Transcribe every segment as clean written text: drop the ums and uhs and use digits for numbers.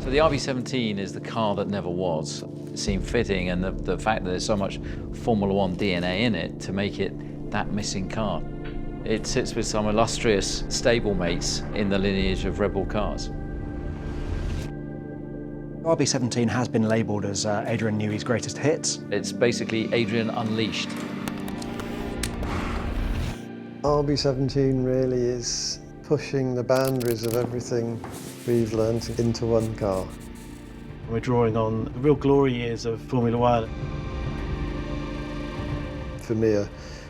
So the RB17 is the car that never was. It seemed fitting, and the fact that there's so much Formula One DNA in it to make it that missing car. It sits with some illustrious stablemates in the lineage of Red Bull cars. RB17 has been labelled as Adrian Newey's greatest hits. It's basically Adrian unleashed. RB17 really is pushing the boundaries of everything we've learned into one car. We're drawing on the real glory years of Formula.Voyage. For me,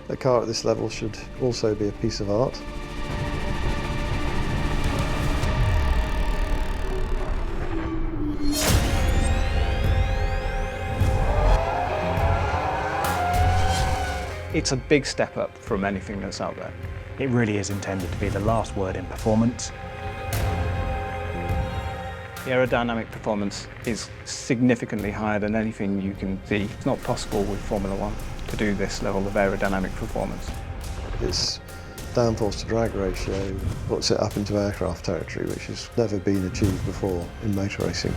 a car at this level should also be a piece of art. It's a big step up from anything that's out there. It really is intended to be the last word in performance. The aerodynamic performance is significantly higher than anything you can see. It's not possible with Formula One to do this level of aerodynamic performance. Its downforce to drag ratio puts it up into aircraft territory, which has never been achieved before in motor racing.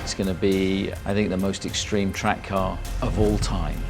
It's going to be, I think, the most extreme track car of all time.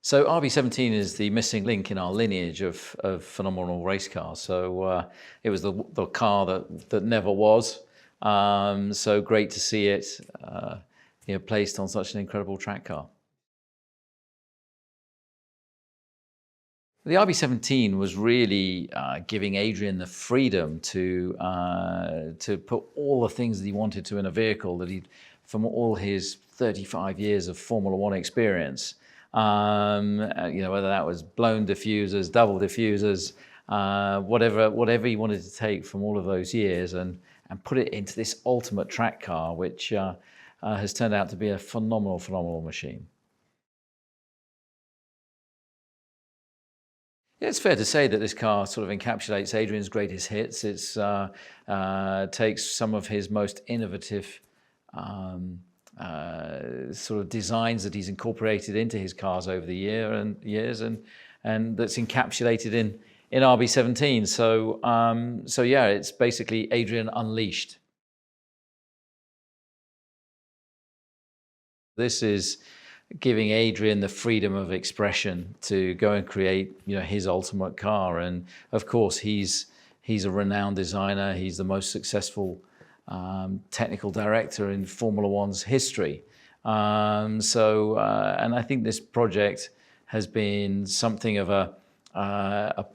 So RB17 is the missing link in our lineage of phenomenal race cars. So it was the car that never was. So great to see it placed on such an incredible track car. The RB17 was really giving Adrian the freedom to put all the things that he wanted to in a vehicle that he'd, from all his 35 years of Formula One experience. Whether that was blown diffusers, double diffusers, whatever he wanted to take from all of those years and put it into this ultimate track car, which has turned out to be a phenomenal machine. It's fair to say that this car sort of encapsulates Adrian's greatest hits. It takes some of his most innovative sort of designs that he's incorporated into his cars over the years, and that's encapsulated in RB17. So yeah, it's basically Adrian unleashed. This is giving Adrian the freedom of expression to go and create, his ultimate car. And of course, he's a renowned designer. He's the most successful technical director in Formula One's history. And I think this project has been something of a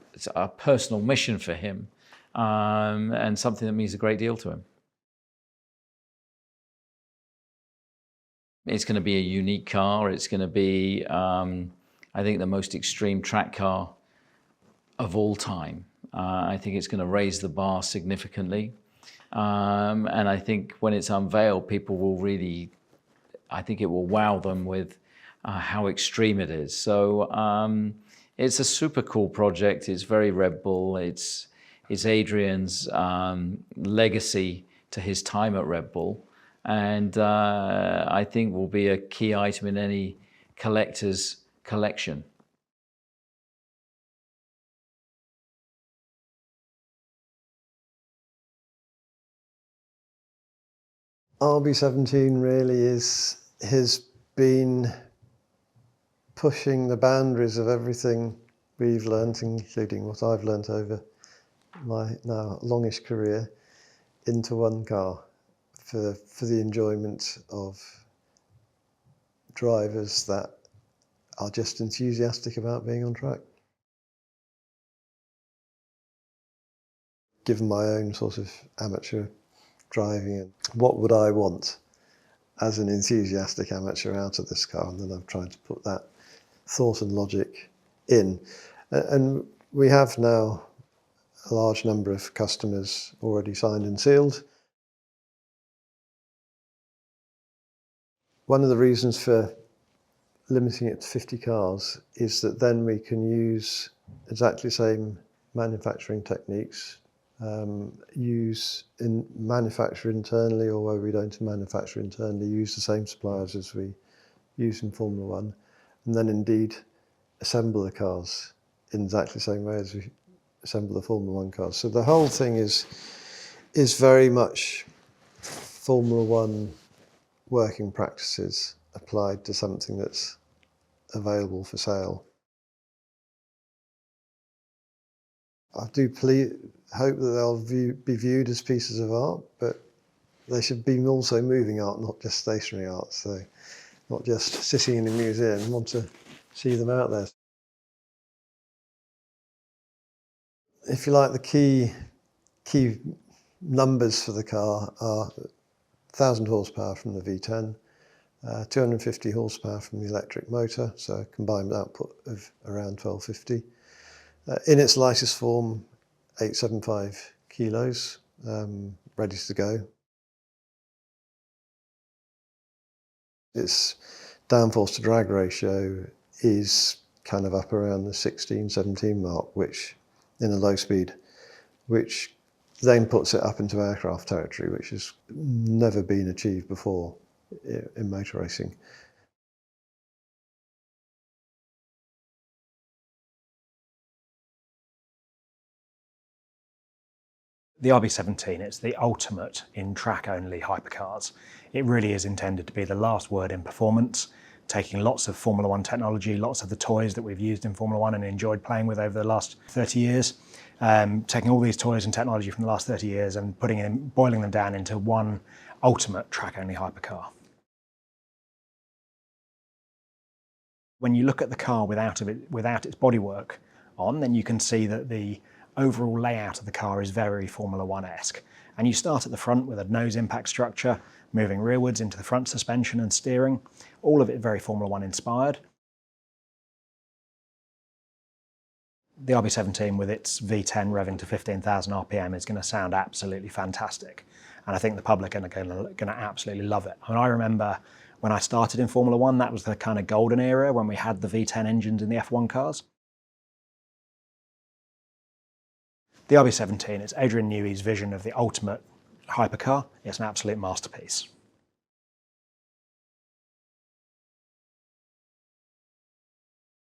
personal mission for him, and something that means a great deal to him. It's going to be a unique car. It's going to be, I think, the most extreme track car of all time. I think it's going to raise the bar significantly. And I think when it's unveiled, people will really, I think it will wow them with how extreme it is. So it's a super cool project. It's very Red Bull. It's Adrian's legacy to his time at Red Bull. And I think will be a key item in any collector's collection. RB17 really has been pushing the boundaries of everything we've learnt, including what I've learnt over my now longish career, into one car. For the enjoyment of drivers that are just enthusiastic about being on track. Given my own sort of amateur driving, what would I want as an enthusiastic amateur out of this car? And then I've tried to put that thought and logic in. And we have now a large number of customers already signed and sealed. One of the reasons for limiting it to 50 cars is that then we can use exactly the same manufacturing techniques, manufacture internally, or where we don't manufacture internally, use the same suppliers as we use in Formula One, and then indeed assemble the cars in exactly the same way as we assemble the Formula One cars. So the whole thing is very much Formula One working practices applied to something that's available for sale. I do hope that they'll be viewed as pieces of art, but they should be also moving art, not just stationary art. So not just sitting in a museum. I want to see them out there. If you like, the key numbers for the car are 1,000 horsepower from the V10, 250 horsepower from the electric motor, so a combined output of around 1250. In its lightest form, 875 kilos, ready to go. Its downforce to drag ratio is kind of up around the 16-17 mark, which in a low speed, which then puts it up into aircraft territory, which has never been achieved before in motor racing. The RB17, it's the ultimate in track-only hypercars. It really is intended to be the last word in performance. taking lots of Formula One technology, lots of the toys that we've used in Formula One and enjoyed playing with over the last 30 years, taking all these toys and technology from the last 30 years and boiling them down into one ultimate track-only hypercar. When you look at the car without its bodywork on, then you can see that the overall layout of the car is very Formula One-esque. And you start at the front with a nose impact structure, moving rearwards into the front suspension and steering, all of it very Formula One inspired. The RB17 with its V10 revving to 15,000 RPM is going to sound absolutely fantastic. And I think the public are going to absolutely love it. And I remember when I started in Formula One, that was the kind of golden era when we had the V10 engines in the F1 cars. The RB17, it's Adrian Newey's vision of the ultimate hypercar. It's an absolute masterpiece.